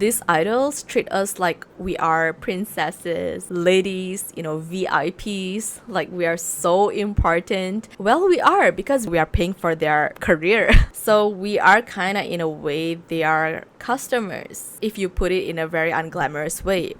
These idols treat us like we are princesses, ladies, VIPs, like we are so important. Well, we are because we are paying for their career. So we are kind of, in a way, they are customers, if you put it in a very unglamorous way.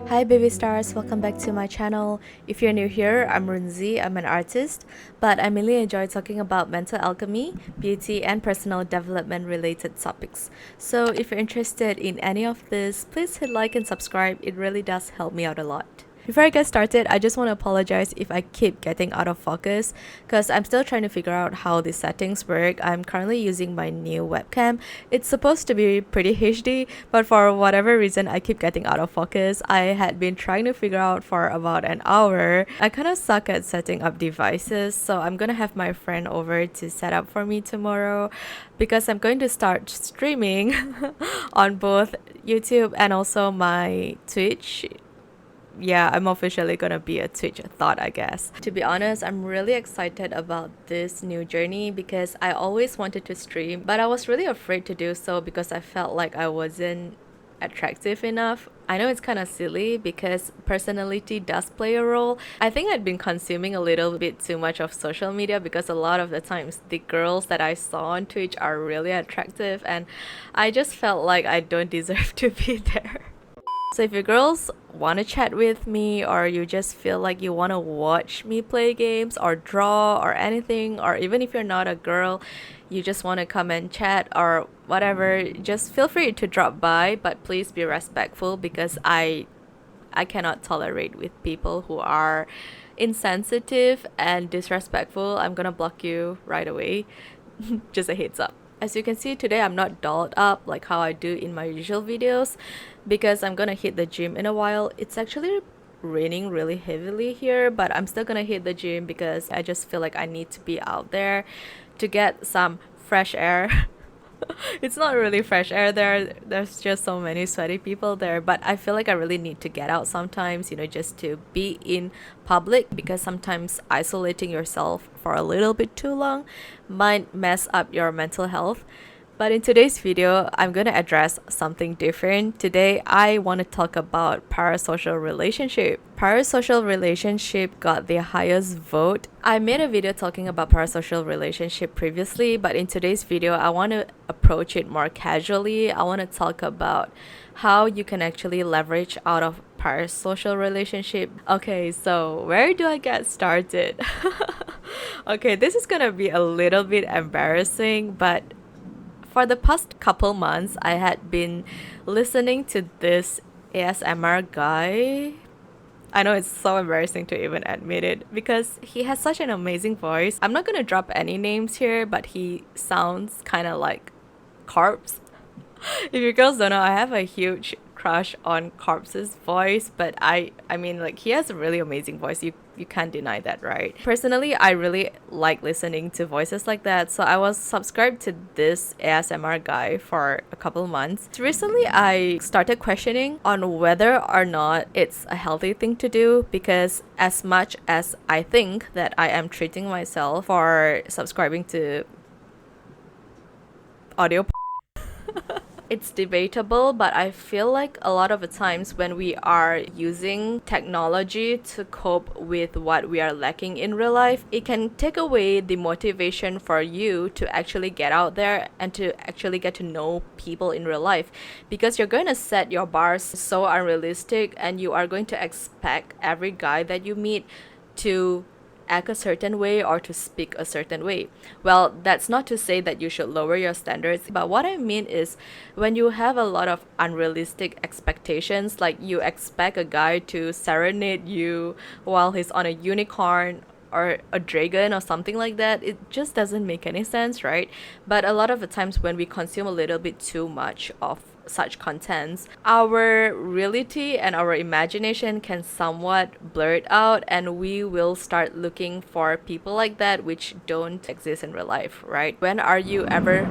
Hi baby stars, welcome back to my channel. If you're new here, I'm Runzi, I'm an artist, but I mainly enjoy talking about mental alchemy, beauty, and personal development related topics. So if you're interested in any of this, please hit like and subscribe, it really does help me out a lot. Before I get started, I just want to apologize if I keep getting out of focus because I'm still trying to figure out how the settings work. I'm currently using my new webcam. It's supposed to be pretty HD, but for whatever reason, I keep getting out of focus. I had been trying to figure out for about an hour. I kind of suck at setting up devices, so I'm gonna have my friend over to set up for me tomorrow because I'm going to start streaming on both YouTube and also my Twitch. Yeah, I'm officially gonna be a Twitch thought, I guess. To be honest, I'm really excited about this new journey because I always wanted to stream, but I was really afraid to do so because I felt like I wasn't attractive enough. I know it's kind of silly because personality does play a role. I think I'd been consuming a little bit too much of social media because a lot of the times the girls that I saw on Twitch are really attractive and I just felt like I don't deserve to be there. So if you girls want to chat with me, or you just feel like you want to watch me play games or draw or anything, or even if you're not a girl, you just want to come and chat or whatever, just feel free to drop by, but please be respectful because I cannot tolerate with people who are insensitive and disrespectful. I'm gonna block you right away. Just a heads up. As you can see, today I'm not dolled up like how I do in my usual videos because I'm gonna hit the gym in a while. It's actually raining really heavily here, but I'm still gonna hit the gym because I just feel like I need to be out there to get some fresh air. It's not really fresh air there, there's just so many sweaty people there, but I feel like I really need to get out sometimes, just to be in public, because sometimes isolating yourself for a little bit too long might mess up your mental health. But in today's video, I'm going to address something different. Today, I want to talk about parasocial relationship. Parasocial relationship got the highest vote. I made a video talking about parasocial relationship previously, but in today's video, I want to approach it more casually. I want to talk about how you can actually leverage out of parasocial relationship. Okay, so where do I get started? Okay, this is going to be a little bit embarrassing, but for the past couple months, I had been listening to this ASMR guy. I know it's so embarrassing to even admit it because he has such an amazing voice. I'm not gonna drop any names here, but he sounds kind of like Corpse. If you girls don't know, I have a huge crush on Corpse's voice, but I mean, like, he has a really amazing voice. You can't deny that, right? Personally, I really like listening to voices like that, so I was subscribed to this ASMR guy for a couple months. Recently, I started questioning on whether or not it's a healthy thing to do, because as much as I think that I am treating myself for subscribing to audio, it's debatable, but I feel like a lot of the times when we are using technology to cope with what we are lacking in real life, it can take away the motivation for you to actually get out there and to actually get to know people in real life, because you're going to set your bars so unrealistic and you are going to expect every guy that you meet to act a certain way or to speak a certain way. Well, that's not to say that you should lower your standards, but what I mean is when you have a lot of unrealistic expectations, like you expect a guy to serenade you while he's on a unicorn or a dragon or something like that, it just doesn't make any sense, right? But a lot of the times when we consume a little bit too much of such contents, our reality and our imagination can somewhat blur it out, and we will start looking for people like that which don't exist in real life, right? When are you ever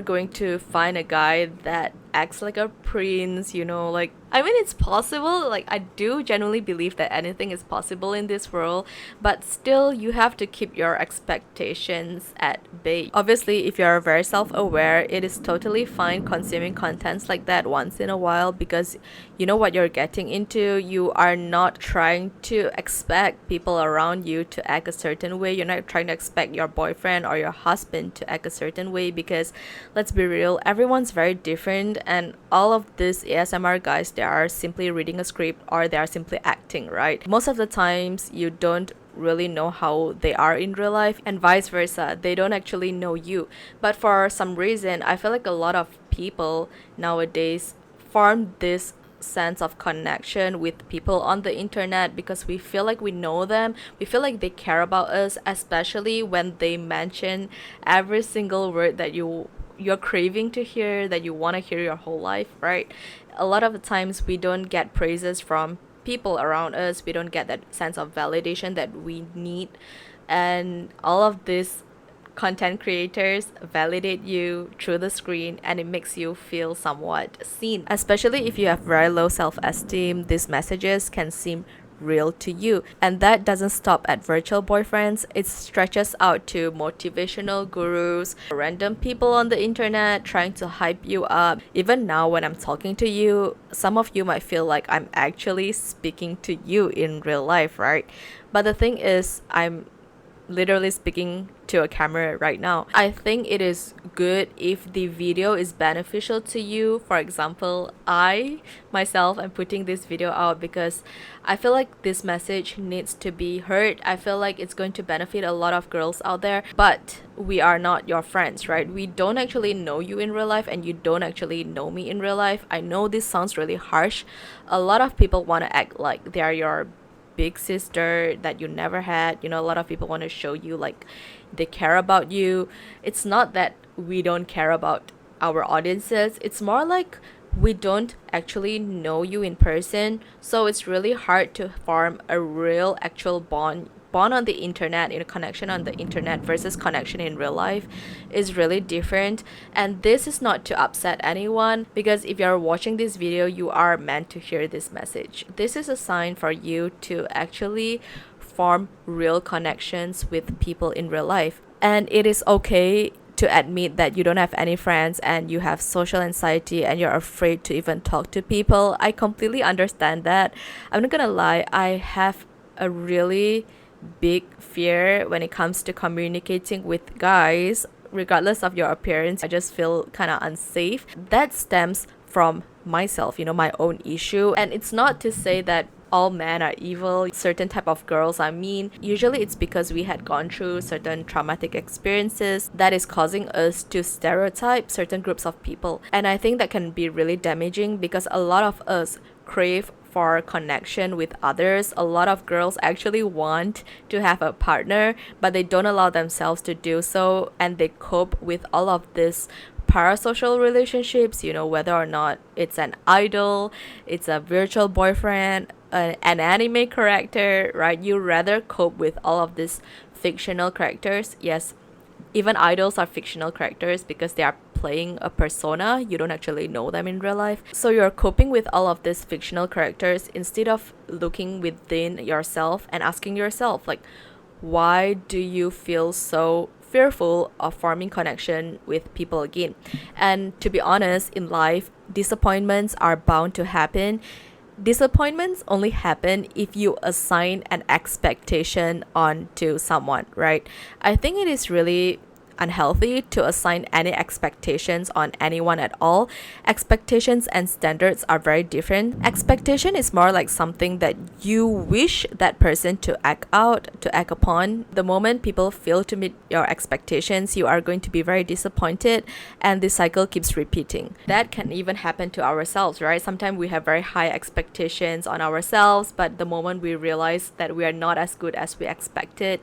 going to find a guy that acts like a prince, like, I mean, it's possible. Like, I do genuinely believe that anything is possible in this world, but still, you have to keep your expectations at bay. Obviously, if you're very self-aware, it is totally fine consuming contents like that once in a while, because you know what you're getting into. You are not trying to expect people around you to act a certain way. You're not trying to expect your boyfriend or your husband to act a certain way, because let's be real, everyone's very different, and all of these ASMR guys, they are simply reading a script or they are simply acting, right? Most of the times you don't really know how they are in real life, and vice versa, they don't actually know you. But for some reason, I feel like a lot of people nowadays form this sense of connection with people on the internet because we feel like we know them, we feel like they care about us, especially when they mention every single word that you're craving to hear, that you want to hear your whole life, right? A lot of the times we don't get praises from people around us, we don't get that sense of validation that we need, and all of this content creators validate you through the screen, and it makes you feel somewhat seen. Especially if you have very low self-esteem, these messages can seem real to you. And that doesn't stop at virtual boyfriends, it stretches out to motivational gurus, random people on the internet trying to hype you up. Even now when I'm talking to you, some of you might feel like I'm actually speaking to you in real life, right? But the thing is, I'm literally speaking to a camera right now. I think it is good if the video is beneficial to you. For example, I myself am putting this video out because I feel like this message needs to be heard. I feel like it's going to benefit a lot of girls out there, but we are not your friends, right? We don't actually know you in real life, and you don't actually know me in real life. I know this sounds really harsh. A lot of people want to act like they are your big sister that you never had. A lot of people want to show you like they care about you. It's not that we don't care about our audiences, it's more like we don't actually know you in person, so it's really hard to form a real actual bond on the internet. Connection on the internet versus connection in real life is really different. And this is not to upset anyone, because if you're watching this video, you are meant to hear this message. This is a sign for you to actually form real connections with people in real life. And it is okay to admit that you don't have any friends and you have social anxiety and you're afraid to even talk to people. I completely understand that. I'm not gonna lie, I have a really big fear when it comes to communicating with guys. Regardless of your appearance, I just feel kind of unsafe. That stems from myself, my own issue. And it's not to say that all men are evil, certain type of girls are mean. Usually it's because we had gone through certain traumatic experiences that is causing us to stereotype certain groups of people. And I think that can be really damaging, because a lot of us crave for connection with others. A lot of girls actually want to have a partner, but they don't allow themselves to do so, and they cope with all of this parasocial relationships, whether or not it's an idol, it's a virtual boyfriend, an anime character, right? You rather cope with all of these fictional characters. Yes, even idols are fictional characters because they are playing a persona. You don't actually know them in real life. So you're coping with all of these fictional characters instead of looking within yourself and asking yourself, like, why do you feel so fearful of forming connection with people again? And to be honest, in life, disappointments are bound to happen. Disappointments only happen if you assign an expectation onto someone, right? I think it is really unhealthy to assign any expectations on anyone at all. Expectations and standards are very different. Expectation is more like something that you wish that person to act out, to act upon. The moment people fail to meet your expectations, you are going to be very disappointed, and the cycle keeps repeating. That can even happen to ourselves, right? Sometimes we have very high expectations on ourselves, but the moment we realize that we are not as good as we expected,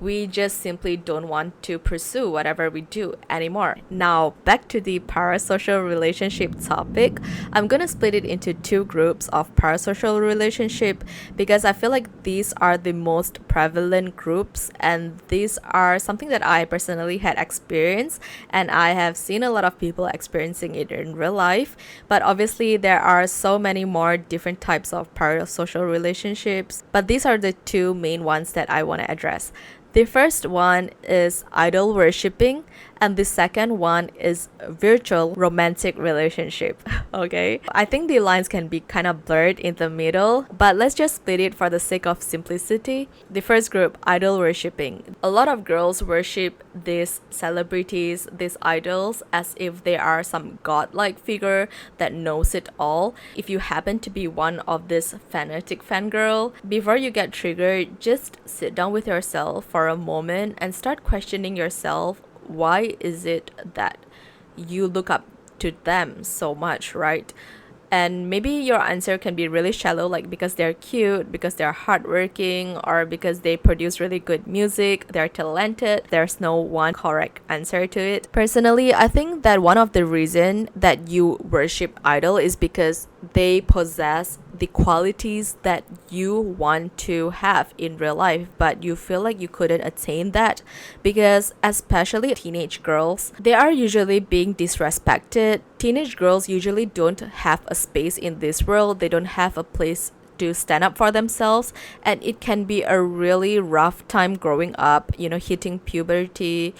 We just simply don't want to pursue whatever we do anymore. Now, back to the parasocial relationship topic. I'm gonna split it into two groups of parasocial relationship because I feel like these are the most prevalent groups, and these are something that I personally had experienced, and I have seen a lot of people experiencing it in real life. But obviously there are so many more different types of parasocial relationships, but these are the two main ones that I want to address. The first one is idol worshipping, and the second one is virtual romantic relationship. Okay, I think the lines can be kind of blurred in the middle, but let's just split it for the sake of simplicity. The first group, idol worshipping. A lot of girls worship these celebrities, these idols, as if they are some godlike figure that knows it all. If you happen to be one of this fanatic fangirl, before you get triggered, just sit down with yourself for a moment and start questioning yourself. Why is it that you look up to them so much, right? And maybe your answer can be really shallow, like because they're cute, because they're hardworking, or because they produce really good music, they're talented. There's no one correct answer to it. Personally, I think that one of the reasons that you worship idol is because they possess the qualities that you want to have in real life, but you feel like you couldn't attain that because, especially teenage girls, they are usually being disrespected. Teenage girls usually don't have a space in this world. They don't have a place to stand up for themselves, and it can be a really rough time growing up, hitting puberty,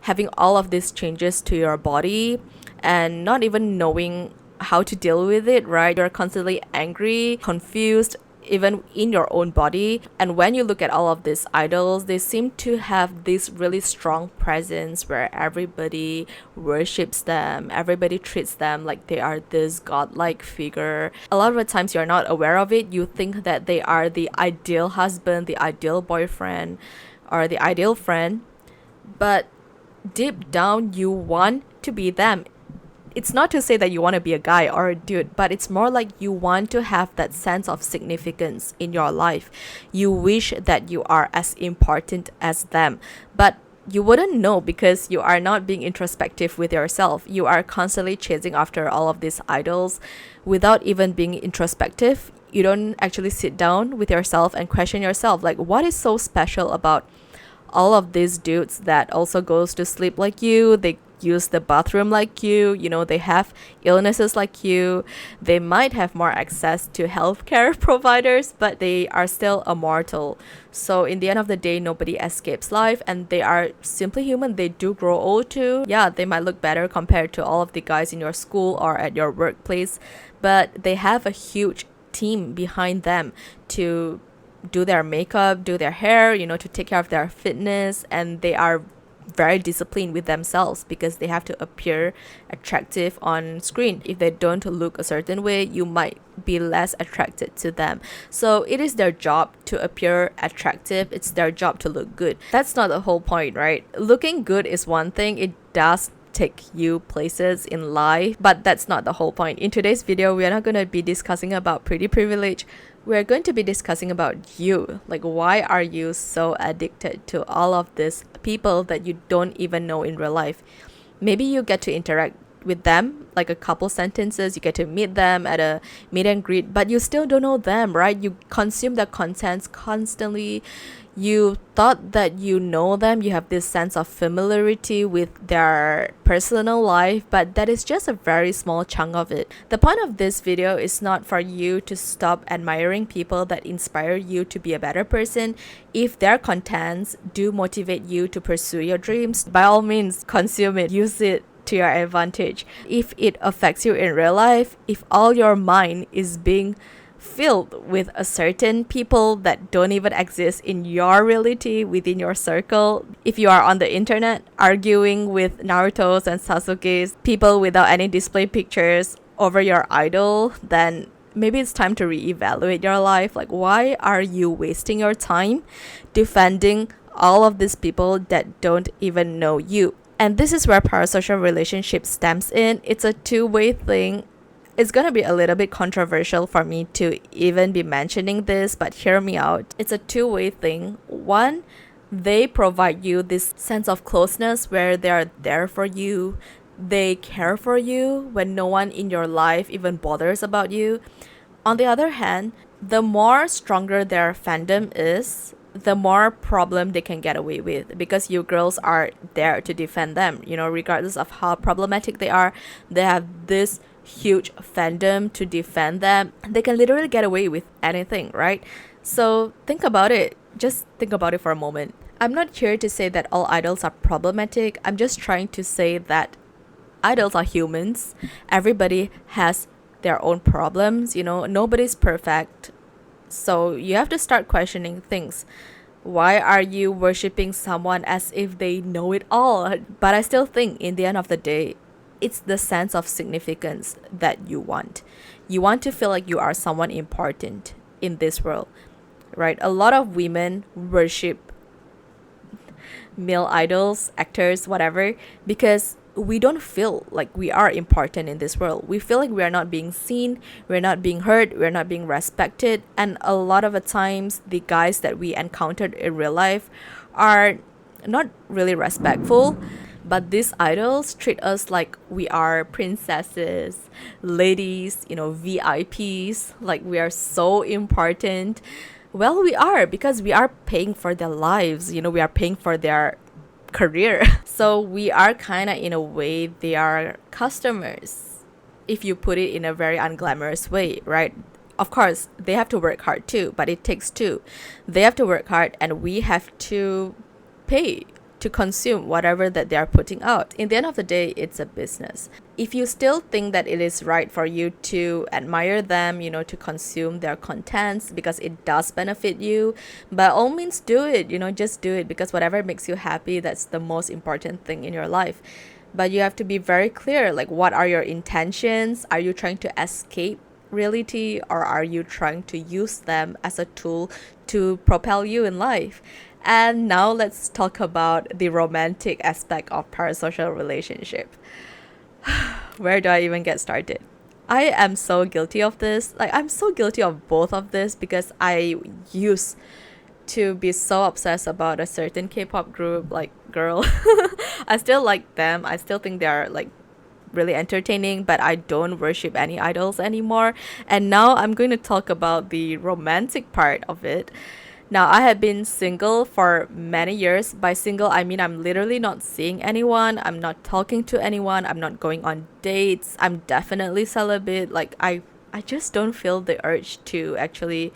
having all of these changes to your body and not even knowing how to deal with it, right? You're constantly angry, confused, even in your own body. And when you look at all of these idols, they seem to have this really strong presence where everybody worships them, everybody treats them like they are this godlike figure. A lot of the times you're not aware of it. You think that they are the ideal husband, the ideal boyfriend, or the ideal friend, but deep down you want to be them. It's not to say that you want to be a guy or a dude, but it's more like you want to have that sense of significance in your life. You wish that you are as important as them, but you wouldn't know because you are not being introspective with yourself. You are constantly chasing after all of these idols without even being introspective. You don't actually sit down with yourself and question yourself, like, what is so special about all of these dudes that also goes to sleep like you, they use the bathroom like you, they have illnesses like you, they might have more access to healthcare providers, but they are still immortal. So in the end of the day, nobody escapes life, and they are simply human. They do grow old too. Yeah, they might look better compared to all of the guys in your school or at your workplace, but they have a huge team behind them to do their makeup, do their hair, to take care of their fitness, and they are very disciplined with themselves because they have to appear attractive on screen. If they don't look a certain way, you might be less attracted to them. So it is their job to appear attractive. It's their job to look good. That's not the whole point, right? Looking good is one thing. It does take you places in life, but that's not the whole point. In today's video, we are not going to be discussing about pretty privilege. We're going to be discussing about you. Like, why are you so addicted to all of these people that you don't even know in real life? Maybe you get to interact with them, like a couple sentences, you get to meet them at a meet and greet, but you still don't know them, right? You consume their contents constantly. You thought that you know them, you have this sense of familiarity with their personal life, but that is just a very small chunk of it. The point of this video is not for you to stop admiring people that inspire you to be a better person. If their contents do motivate you to pursue your dreams, by all means, consume it, use it to your advantage. If it affects you in real life, if all your mind is being filled with a certain people that don't even exist in your reality, within your circle, if you are on the internet arguing with Naruto's and Sasuke's, people without any display pictures over your idol, then maybe it's time to reevaluate your life. Like, why are you wasting your time defending all of these people that don't even know you? And this is where parasocial relationship stems in. It's a two-way thing. It's gonna be a little bit controversial for me to even be mentioning this, but hear me out. It's a two-way thing. One, They provide you this sense of closeness where they are there for you. They care for you when no one in your life even bothers about you. On the other hand, the more stronger their fandom is, the more problem they can get away with, because you girls are there to defend them. Regardless of how problematic they are, they have this huge fandom to defend them. They can literally get away with anything, right? So think about it. Just think about it for a moment. I'm not here to say that all idols are problematic. I'm just trying to say that idols are humans. Everybody has their own problems. Nobody's perfect. So you have to start questioning things. Why are you worshiping someone as if they know it all? But I still think in the end of the day, it's the sense of significance that you want. You want to feel like you are someone important in this world, right? A lot of women worship male idols, actors, whatever, because we don't feel like we are important in this world. We feel like we are not being seen, we're not being heard, we're not being respected. And a lot of the times, the guys that we encountered in real life are not really respectful. But these idols treat us like we are princesses, ladies, VIPs, like we are so important. Well, we are, because we are paying for their lives, we are paying for their career. So we are kind of, in a way, they are customers, if you put it in a very unglamorous way, right? Of course, they have to work hard too, but it takes two. They have to work hard and we have to pay to consume whatever that they are putting out. In the end of the day, it's a business. If you still think that it is right for you to admire them, to consume their contents because it does benefit you, by all means do it, just do it, because whatever makes you happy, that's the most important thing in your life. But you have to be very clear, like, what are your intentions? Are you trying to escape reality, or are you trying to use them as a tool to propel you in life? And now let's talk about the romantic aspect of parasocial relationship. Where do I even get started? I am so guilty of this. Like, I'm so guilty of both of this, because I used to be so obsessed about a certain K-pop group, like, girl. I still like them. I still think they are, like, really entertaining, but I don't worship any idols anymore. And now I'm going to talk about the romantic part of it. Now, I have been single for many years. By single, I mean I'm literally not seeing anyone. I'm not talking to anyone. I'm not going on dates. I'm definitely celibate. Like, I just don't feel the urge to actually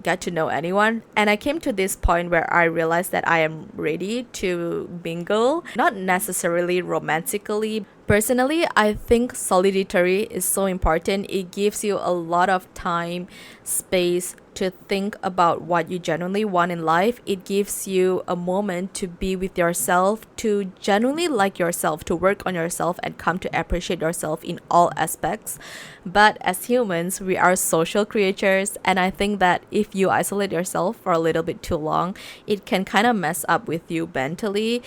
get to know anyone. And I came to this point where I realized that I am ready to mingle, not necessarily romantically. Personally, I think solitary is so important. It gives you a lot of time, space to think about what you genuinely want in life. It gives you a moment to be with yourself, to genuinely like yourself, to work on yourself and come to appreciate yourself in all aspects. But as humans, we are social creatures, and I think that if you isolate yourself for a little bit too long, it can kind of mess up with you mentally.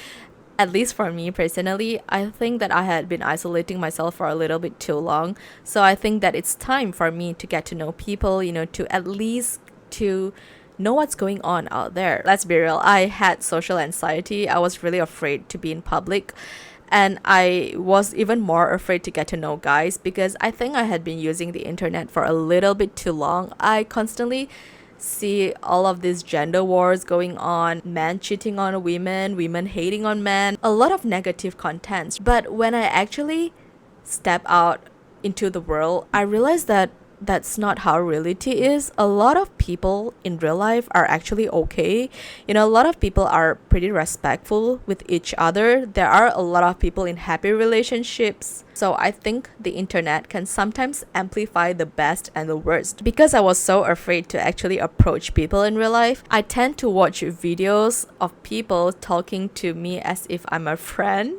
At least for me personally, I think that I had been isolating myself for a little bit too long. So I think that it's time for me to get to know people, to at least to know what's going on out there. Let's be real, I had social anxiety. I was really afraid to be in public. And I was even more afraid to get to know guys, because I think I had been using the internet for a little bit too long. I constantly see all of these gender wars going on, men cheating on women, women hating on men, a lot of negative contents. But when I actually step out into the world, I realized that that's not how reality is. A lot of people in real life are actually okay. A lot of people are pretty respectful with each other. There are a lot of people in happy relationships. So I think the internet can sometimes amplify the best and the worst. Because I was so afraid to actually approach people in real life, I tend to watch videos of people talking to me as if I'm a friend.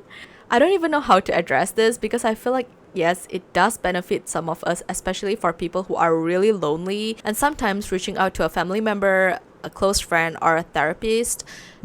I don't even know how to address this, because I feel like yes, it does benefit some of us, especially for people who are really lonely. And sometimes reaching out to a family member, a close friend, or a therapist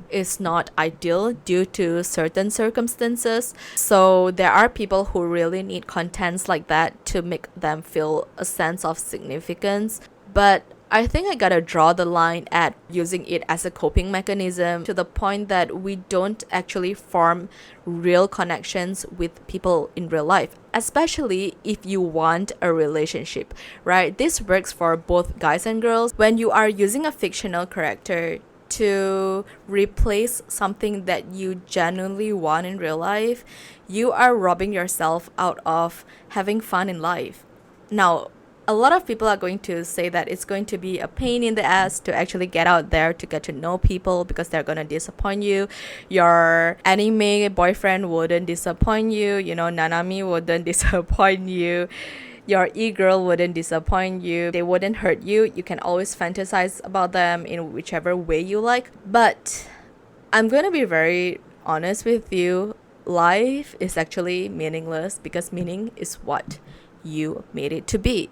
is not ideal due to certain circumstances. So there are people who really need contents like that to make them feel a sense of significance. But I think I gotta draw the line at using it as a coping mechanism to the point that we don't actually form real connections with people in real life, especially if you want a relationship, right? This works for both guys and girls. When you are using a fictional character to replace something that you genuinely want in real life, you are robbing yourself out of having fun in life. Now, a lot of people are going to say that it's going to be a pain in the ass to actually get out there to get to know people because they're going to disappoint you. Your anime boyfriend wouldn't disappoint you. You know, Nanami wouldn't disappoint you. Your e-girl wouldn't disappoint you. They wouldn't hurt you. You can always fantasize about them in whichever way you like. But I'm going to be very honest with you. Life is actually meaningless because meaning is what you made it to be.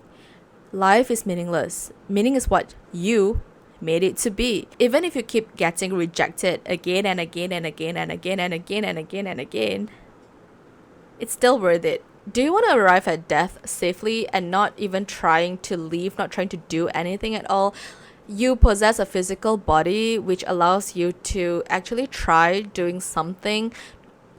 Life is meaningless. Meaning is what you made it to be. Even if you keep getting rejected again and again and again and again and again and again and again, it's still worth it. Do you want to arrive at death safely and not even trying to leave, not trying to do anything at all? You possess a physical body which allows you to actually try doing something,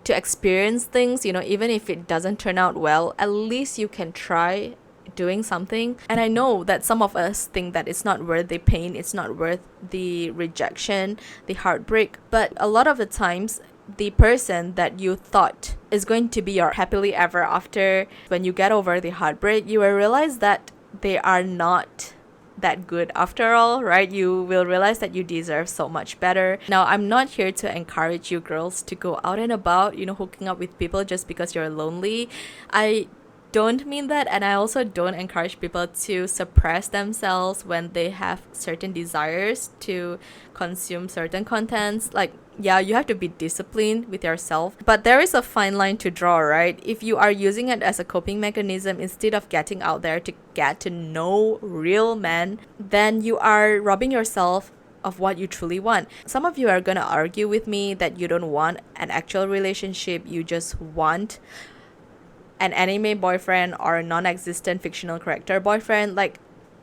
to experience things, even if it doesn't turn out well, at least you can try doing something. And I know that some of us think that it's not worth the pain, it's not worth the rejection, the heartbreak, but a lot of the times the person that you thought is going to be your happily ever after, when you get over the heartbreak, you will realize that they are not that good after all, right? You will realize that you deserve so much better. Now, I'm not here to encourage you girls to go out and about, hooking up with people just because you're lonely. I don't mean that, and I also don't encourage people to suppress themselves when they have certain desires to consume certain contents. Like, yeah, you have to be disciplined with yourself, but there is a fine line to draw, right? If you are using it as a coping mechanism instead of getting out there to get to know real men, then you are robbing yourself of what you truly want. Some of you are gonna argue with me that you don't want an actual relationship, you just want an anime boyfriend or a non-existent fictional character boyfriend. Like,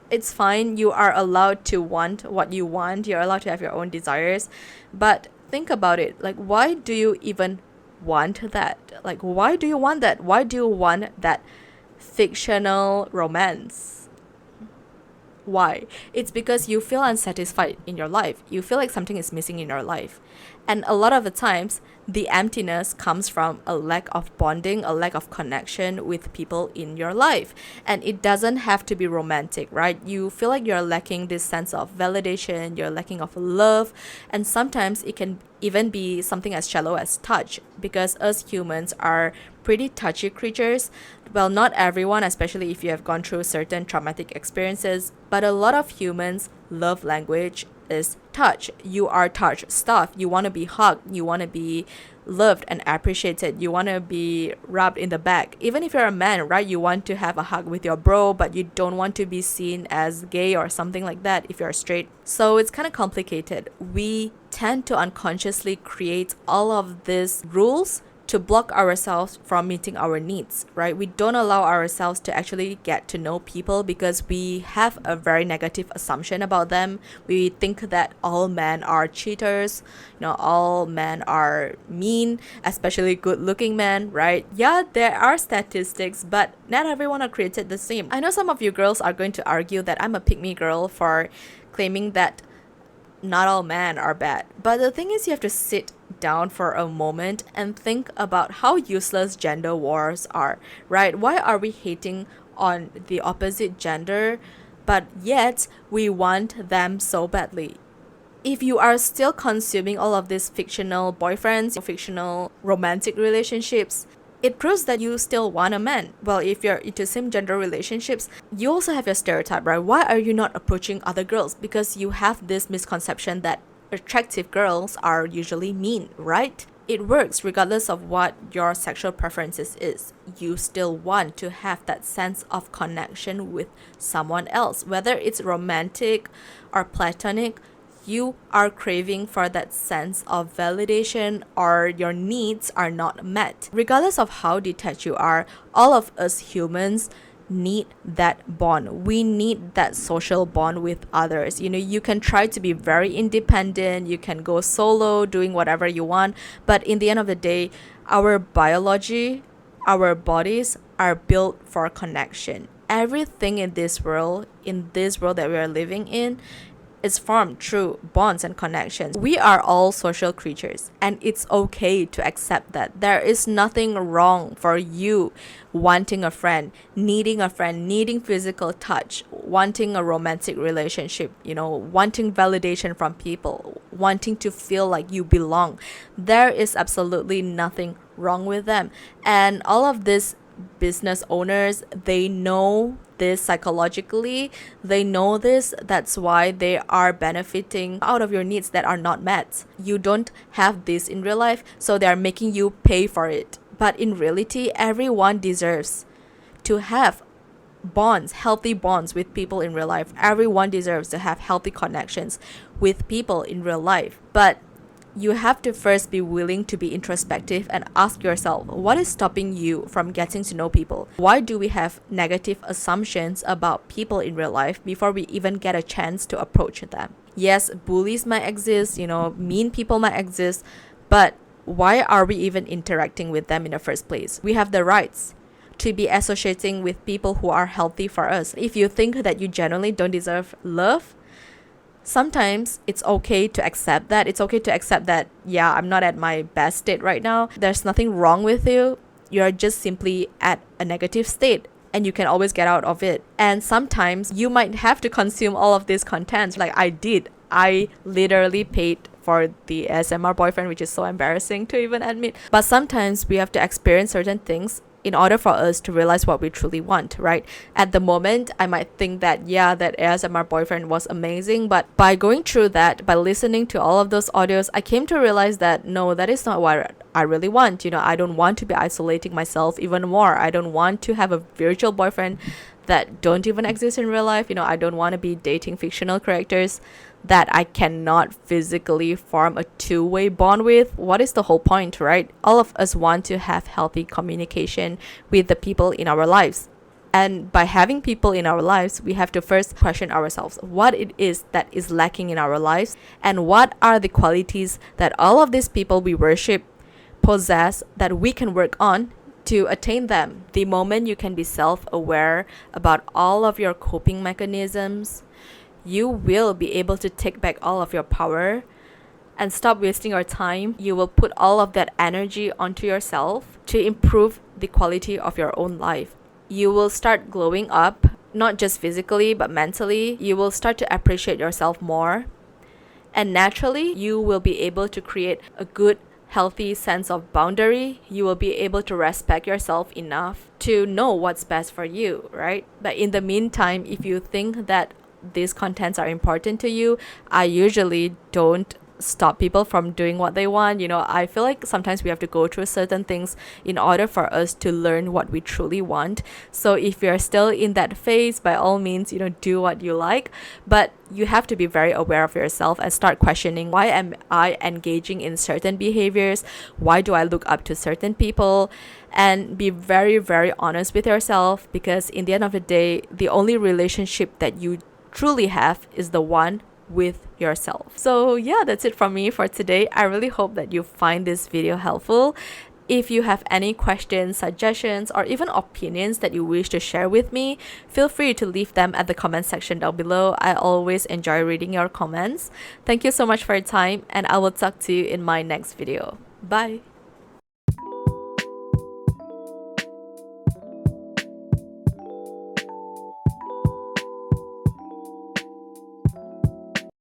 it's fine, you are allowed to want what you want, you're allowed to have your own desires, but think about it. Like, why do you even want that? Like, why do you want that? Why do you want that fictional romance? Why? It's because you feel unsatisfied in your life. You feel like something is missing in your life. And a lot of the times, the emptiness comes from a lack of bonding, a lack of connection with people in your life. And it doesn't have to be romantic, right? You feel like you're lacking this sense of validation, you're lacking of love, and sometimes it can even be something as shallow as touch, because us humans are pretty touchy creatures. Well, not everyone, especially if you have gone through certain traumatic experiences, but a lot of humans' love language is touch. You are touch stuff. You want to be hugged. You want to be loved and appreciated. You want to be rubbed in the back. Even if you're a man, right? You want to have a hug with your bro, but you don't want to be seen as gay or something like that if you're straight. So it's kind of complicated. We tend to unconsciously create all of these rules to block ourselves from meeting our needs, right? We don't allow ourselves to actually get to know people because we have a very negative assumption about them. We think that all men are cheaters, all men are mean, especially good-looking men, right? Yeah, there are statistics, but not everyone are created the same. I know some of you girls are going to argue that I'm a pick-me girl for claiming that not all men are bad. But the thing is, you have to sit down for a moment and think about how useless gender wars are, right? Why are we hating on the opposite gender, but yet we want them so badly? If you are still consuming all of these fictional boyfriends, fictional romantic relationships, it proves that you still want a man. Well, if you're into same gender relationships, you also have your stereotype, right? Why are you not approaching other girls? Because you have this misconception that attractive girls are usually mean, right? It works regardless of what your sexual preferences is. You still want to have that sense of connection with someone else, whether it's romantic or platonic. You are craving for that sense of validation, or your needs are not met. Regardless of how detached you are, all of us humans need that bond. We need that social bond with others. You can try to be very independent, you can go solo doing whatever you want, but in the end of the day, our biology, our bodies are built for connection. Everything in this world that we are living in, is formed through bonds and connections. We are all social creatures, and it's okay to accept that. There is nothing wrong for you wanting a friend, needing physical touch, wanting a romantic relationship, wanting validation from people, wanting to feel like you belong. There is absolutely nothing wrong with them. And all of this business owners, they know this psychologically, they know this. That's why they are benefiting out of your needs that are not met. You don't have this in real life, so they are making you pay for it. But in reality, everyone deserves to have bonds, healthy bonds with people in real life. Everyone deserves to have healthy connections with people in real life. But you have to first be willing to be introspective and ask yourself, what is stopping you from getting to know people? Why do we have negative assumptions about people in real life before we even get a chance to approach them? Yes, bullies might exist, mean people might exist, but why are we even interacting with them in the first place? We have the rights to be associating with people who are healthy for us. If you think that you genuinely don't deserve love, sometimes it's okay to accept that. It's okay to accept that, yeah, I'm not at my best state right now. There's nothing wrong with you. You're just simply at a negative state, and you can always get out of it. And sometimes you might have to consume all of this content like I did. I literally paid for the ASMR boyfriend, which is so embarrassing to even admit. But sometimes we have to experience certain things in order for us to realize what we truly want, right? At the moment, I might think that, yeah, that ASMR boyfriend was amazing, but by going through that, by listening to all of those audios, I came to realize that no, that is not what I really want. I don't want to be isolating myself even more. I don't want to have a virtual boyfriend that don't even exist in real life. I don't want to be dating fictional characters that I cannot physically form a two-way bond with. What is the whole point, right? All of us want to have healthy communication with the people in our lives. And by having people in our lives, we have to first question ourselves what it is that is lacking in our lives, and what are the qualities that all of these people we worship possess that we can work on to attain them. The moment you can be self-aware about all of your coping mechanisms, you will be able to take back all of your power and stop wasting your time. You will put all of that energy onto yourself to improve the quality of your own life. You will start glowing up, not just physically, but mentally. You will start to appreciate yourself more. And naturally, you will be able to create a good, healthy sense of boundary. You will be able to respect yourself enough to know what's best for you, right? But in the meantime, if you think that these contents are important to you, I usually don't stop people from doing what they want. I feel like sometimes we have to go through certain things in order for us to learn what we truly want. So if you're still in that phase, by all means, do what you like, but you have to be very aware of yourself and start questioning, why am I engaging in certain behaviors? Why do I look up to certain people? And be very, very honest with yourself, because in the end of the day, the only relationship that you truly have is the one with yourself. So yeah, that's it from me for today. I really hope that you find this video helpful. If you have any questions, suggestions, or even opinions that you wish to share with me, feel free to leave them at the comment section down below. I always enjoy reading your comments. Thank you so much for your time, and I will talk to you in my next video. Bye!